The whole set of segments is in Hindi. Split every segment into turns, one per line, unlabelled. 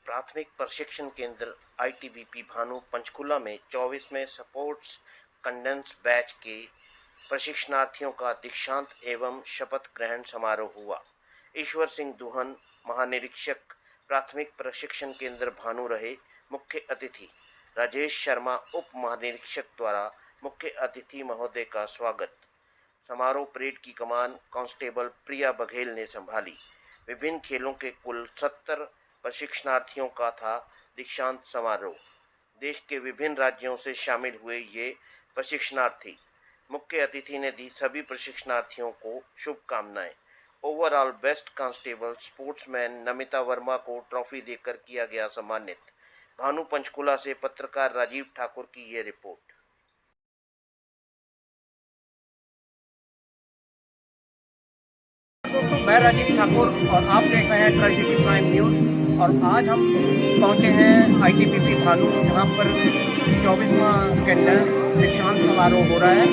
प्राथमिक प्रशिक्षण केंद्र आईटीबीपी भानु पंचकुला में 24वें स्पोर्ट्स कंडेंस बैच के प्रशिक्षणार्थियों का दीक्षांत एवं शपथ ग्रहण समारोह हुआ। ईश्वर सिंह दुहन, महानिरीक्षक प्राथमिक प्रशिक्षण केंद्र भानु रहे मुख्य अतिथि। राजेश शर्मा, उप महानिरीक्षक द्वारा मुख्य अतिथि महोदय का स्वागत। समारोह परेड की कमान कांस्टेबल प्रिया बघेल ने संभाली। विभिन्न खेलों के कुल 70 प्रशिक्षणार्थियों का था दीक्षांत समारोह। देश के विभिन्न राज्यों से शामिल हुए ये प्रशिक्षणार्थी। मुख्य अतिथि ने दी सभी प्रशिक्षणार्थियों को शुभकामनाएं। Overall best constable sportsman Namita Verma को ट्रॉफी देकर किया गया सम्मानित। भानु पंचकुला से पत्रकार राजीव ठाकुर की ये रिपोर्ट।
दोस्तों, मैं राजीव ठाकुर और आप देख रहे हैं ट्राई-सिटी प्राइम न्यूज़। और आज हम पहुंचे हैं आईटीबीपी भानु, जहां पर 24वां कैंडेंस दीक्षांत समारोह हो रहा है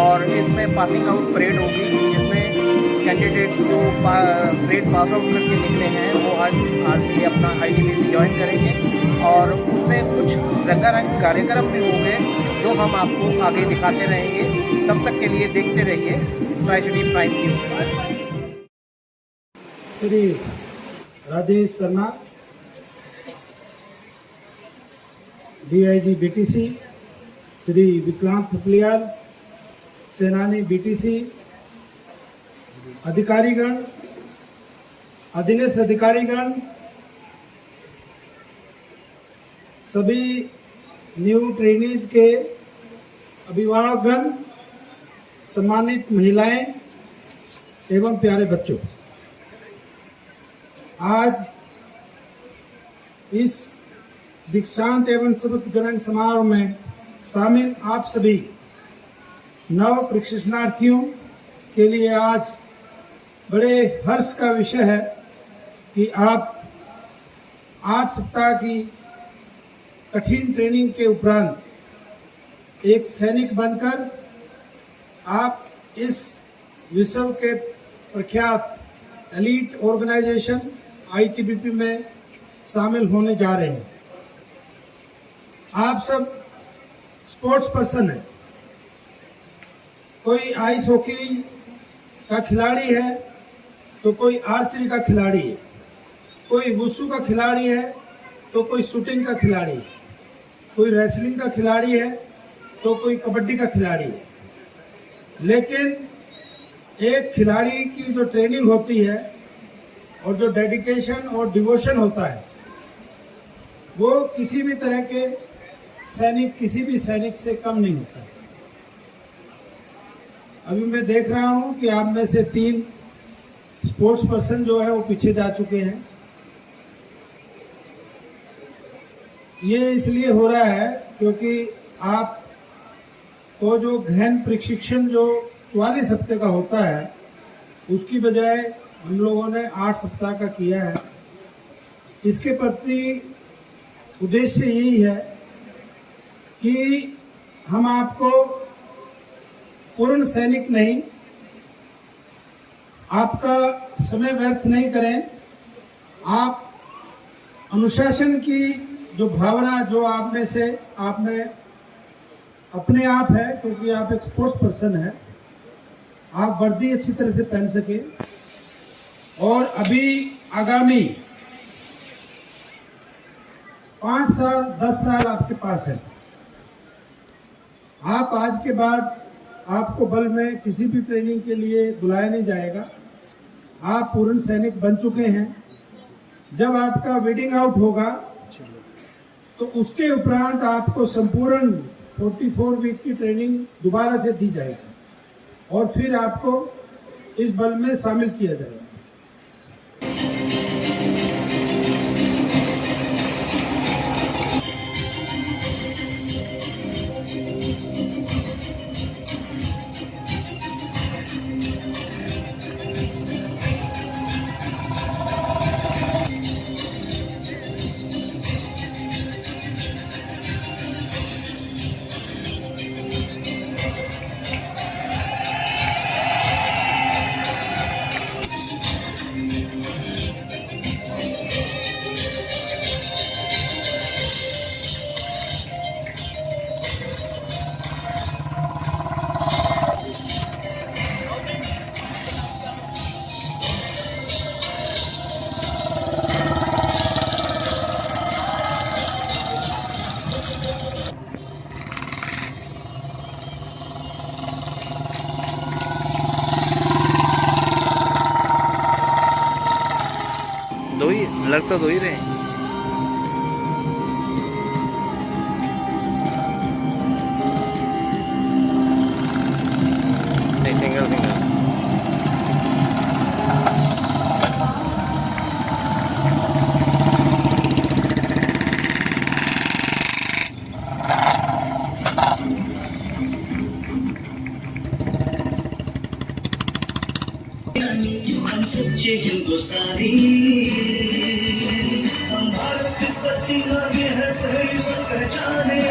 और इसमें पासिंग आउट परेड होगी, जिसमें कैंडिडेट्स जो परेड पास आउट करके निकले हैं वो आज ये अपना आईटीबीपी ज्वाइन करेंगे और उसमें कुछ रंगारंग कार्यक्रम भी होंगे जो हम आपको आगे दिखाते रहेंगे। तब तक के लिए देखते रहिए try-city prime news.
Shri Rajesh Sharma, DIG BTC, Shri Vikrant Thapliyal, सेनानी बीटीसी, अधिकारीगण, अधीनस्थ अधिकारीगण, सभी न्यू ट्रेनीज के अभिभावकगण, सम्मानित महिलाएं एवं प्यारे बच्चों, आज इस दीक्षांत एवं शपथ ग्रहण समारोह में शामिल आप सभी नव प्रशिक्षणार्थियों के लिए आज बड़े हर्ष का विषय है कि आप 8 सप्ताह की कठिन ट्रेनिंग के उपरांत एक सैनिक बनकर आप इस विश्व के प्रख्यात एलीट ऑर्गेनाइजेशन आईटीबीपी में शामिल होने जा रहे हैं। आप सब स्पोर्ट्स पर्सन हैं। कोई आइस हॉकी का खिलाड़ी है तो कोई आर्चरी का खिलाड़ी है, कोई वुशु का खिलाड़ी है तो कोई शूटिंग का खिलाड़ी है, कोई रेसलिंग का खिलाड़ी है तो कोई कबड्डी का खिलाड़ी है। लेकिन एक खिलाड़ी की जो ट्रेनिंग होती है और जो डेडिकेशन और डिवोशन होता है वो किसी भी तरह के किसी भी सैनिक से कम नहीं होता। अभी मैं देख रहा हूं कि आप में से 3 स्पोर्ट्स पर्सन जो है वो पीछे जा चुके हैं। ये इसलिए हो रहा है क्योंकि आप को जो गहन प्रशिक्षण जो 44 हफ्ते का होता है उसकी बजाय हम लोगों ने 8 सप्ताह का किया है। इसके प्रति उद्देश्य यही है कि हम आपको पूर्ण सैनिक नहीं, आपका समय व्यर्थ नहीं करें। आप अनुशासन की जो भावना जो आप में अपने आप है, क्योंकि आप एक स्पोर्ट्स पर्सन है, आप वर्दी अच्छी तरह से पहन सके और अभी आगामी 5 साल 10 साल आपके पास है। आप आज के बाद आपको बल में किसी भी ट्रेनिंग के लिए बुलाया नहीं जाएगा। आप पूर्ण सैनिक बन चुके हैं। जब आपका वेडिंग आउट होगा तो उसके उपरांत आपको संपूर्ण 44 वीक की ट्रेनिंग दोबारा से दी जाएगी और फिर आपको इस बल में शामिल किया जाएगा।
लगता तो ही रहे। नहीं, सिंगल सिंगल।
हम सच्चे हिंदुस्तानी, हम भारत के पसीना ये है पहली सब पहचाने।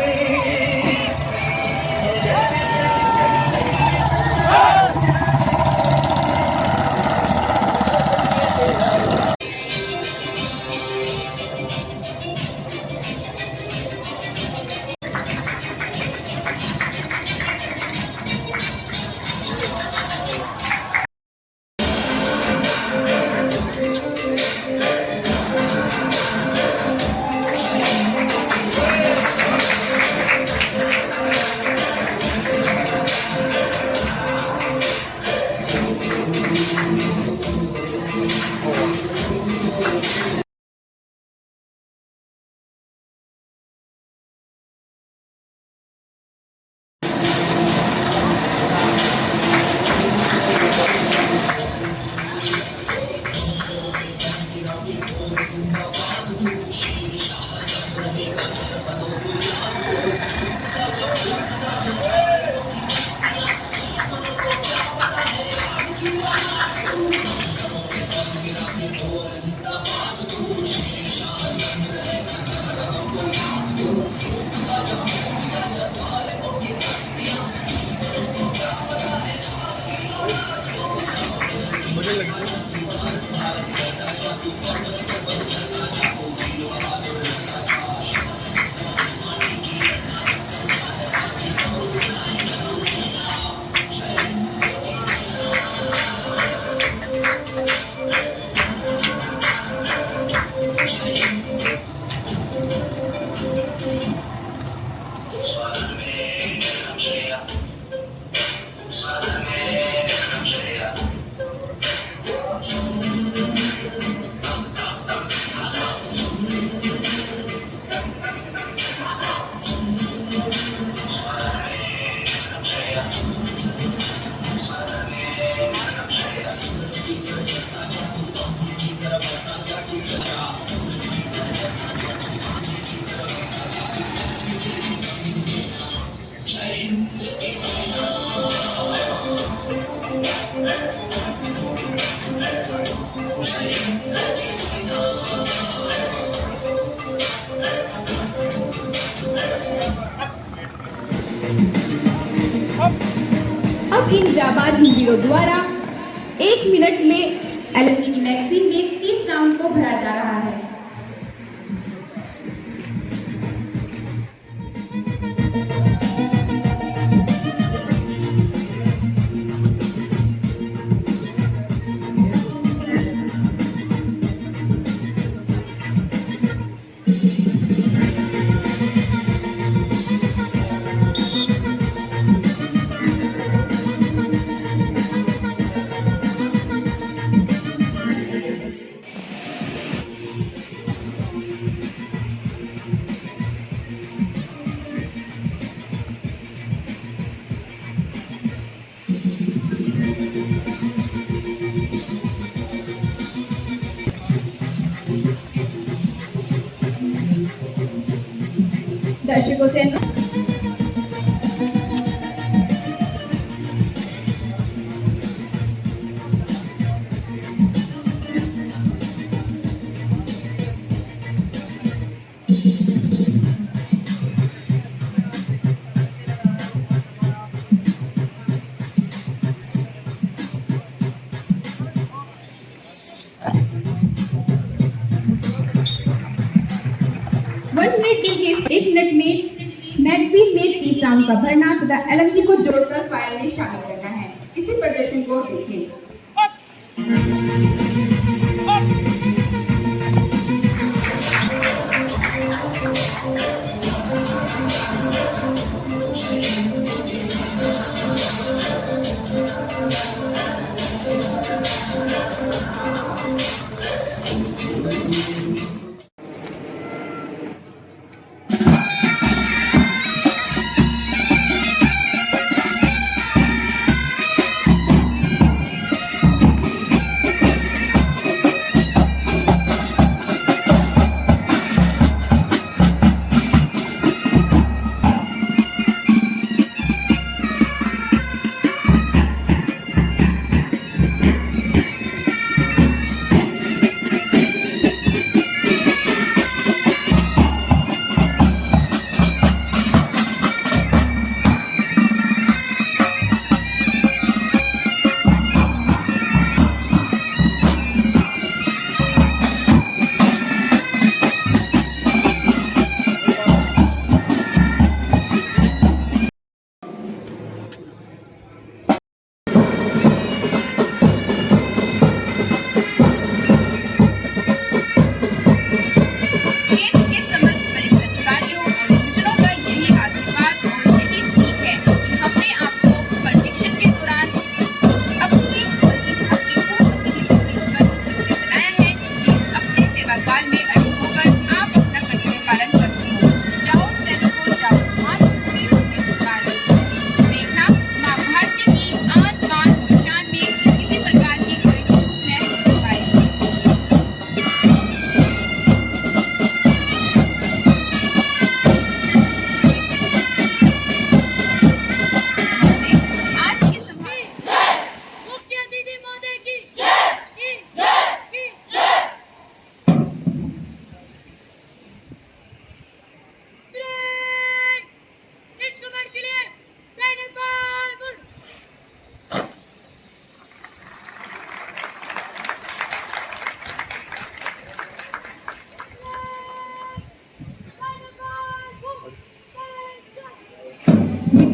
अब इन जाबाज हिंदुओं द्वारा 1 मिनट में एलएमजी की मैगजीन में 30 राउंड को भरा जा रहा है। दर्शकों से एक मिनट में मैगजीन में 30 राउंड का भरना तथा एलएमजी को जोड़कर फाइल में शामिल करना है। इसी प्रदर्शन को देखें।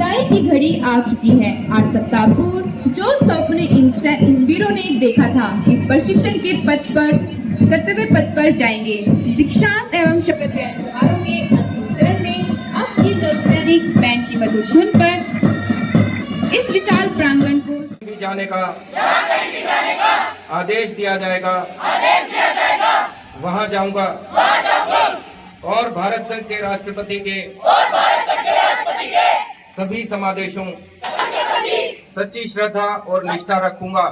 विदाई की घड़ी आ चुकी है। 8 सप्ताह पूर्व जो सपने इन वीरों ने देखा था कि प्रशिक्षण के कर्तव्य पथ पर जाएंगे, दीक्षांत एवं शपथ ग्रहण समारोह के अंतिम चरण में अब ये नौसैनिक बैंड की मधुर धुन पर इस विशाल प्रांगण को
भी जाने का आदेश दिया जाएगा, वहां जाऊंगा और भारत संघ के राष्ट्रपति के सभी समादेशों सच्ची श्रद्धा और निष्ठा रखूंगा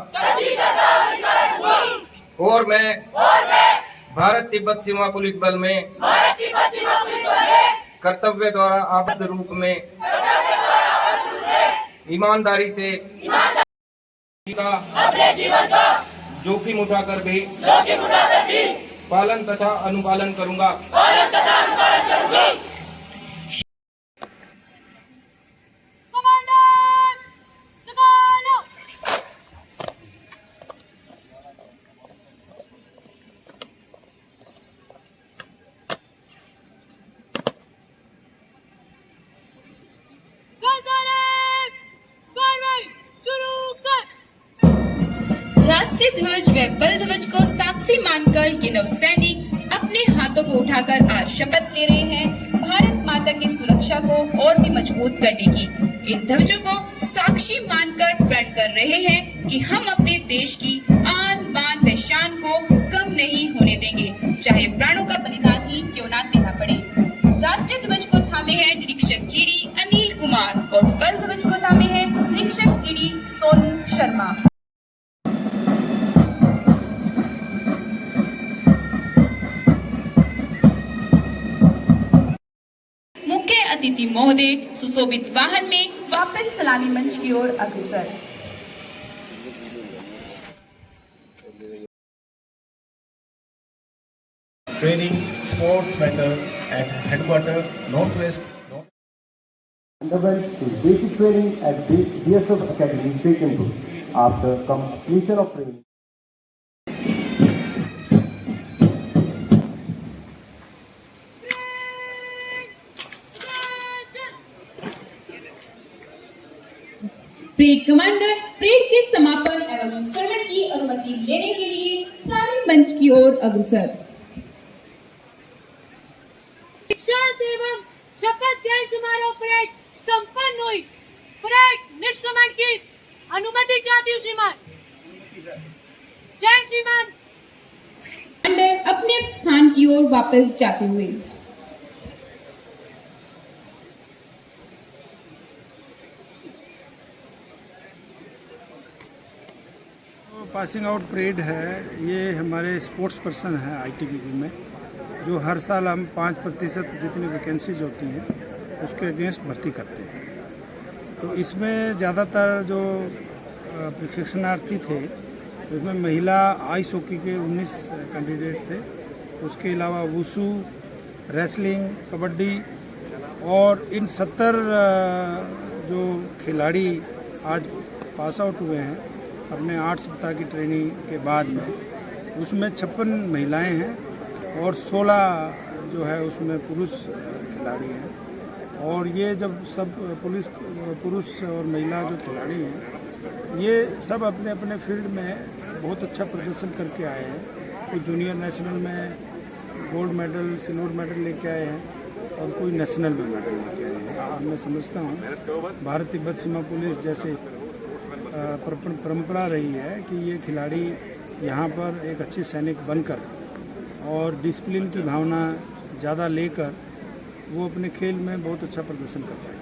और मैं भारत तिब्बत सीमा पुलिस बल में कर्तव्य द्वारा आबद्ध रूप में ईमानदारी से अपने जीवन का जोखिम उठाकर भी पालन तथा अनुपालन करूंगा।
राष्ट्रीय ध्वज व बल ध्वज को साक्षी मानकर ये नौसैनिक अपने हाथों को उठाकर आज शपथ ले रहे हैं भारत माता की सुरक्षा को और भी मजबूत करने की। इन ध्वजों को साक्षी मानकर प्रण कर रहे हैं कि हम अपने देश की आन बान व शान को कम नहीं होने देंगे, चाहे प्राणों का बलिदान ही क्यों ना देना पड़े। राष्ट्रीय ध्वज को थामे हैं निरीक्षक जीडी अनिल कुमार और बल ध्वज को थामे हैं निरीक्षक जीडी सोनू शर्मा। अतिथि महोदय सुशोभित वाहन में वापस सलामी मंच की ओर अग्रसर।
Training sports matter at headquarters Northwest.
Underwent his basic training at DSF Academy, Pekanpur. After completion of training.
Parade commander parade के समापन एवं विस्तरण की अनुमति लेने के लिए सलामी मंच की ओर अग्रसर।
दीक्षांत एवं शपथ ग्रहण समारोह परेड संपन्न हुई। परेड निष्क्रमण की अनुमति चाहती हूँ श्रीमान। जय श्रीमान।
कमांडर अपने स्थान की ओर वापस जाते हुए।
पासिंग आउट परेड है, ये हमारे स्पोर्ट्स पर्सन हैं आईटीबीपी में, जो हर साल हम 5% जितनी वैकेंसीज होती हैं उसके अगेंस्ट भर्ती करते हैं। तो इसमें ज़्यादातर जो प्रशिक्षणार्थी थे इसमें महिला आइस हॉकी के 19 कैंडिडेट थे। उसके अलावा वुसू, रेसलिंग, कबड्डी और इन 70 जो खिलाड़ी आज पास आउट हुए हैं अपने 8 सप्ताह की ट्रेनिंग के बाद में, उसमें 56 महिलाएं हैं और 16 जो है उसमें पुरुष खिलाड़ी हैं। और ये जब सब पुरुष और महिला जो खिलाड़ी हैं ये सब अपने अपने फील्ड में बहुत अच्छा प्रदर्शन करके आए हैं। कोई जूनियर नेशनल में गोल्ड मेडल, सिल्वर मेडल लेके आए हैं और कोई नेशनल में मेडल लेके आए हैं। मैं समझता हूँ भारत तिब्बत सीमा पुलिस जैसे परंपरा रही है कि ये खिलाड़ी यहाँ पर एक अच्छे सैनिक बनकर और डिसिप्लिन की भावना ज़्यादा लेकर वो अपने खेल में बहुत अच्छा प्रदर्शन कर पाए।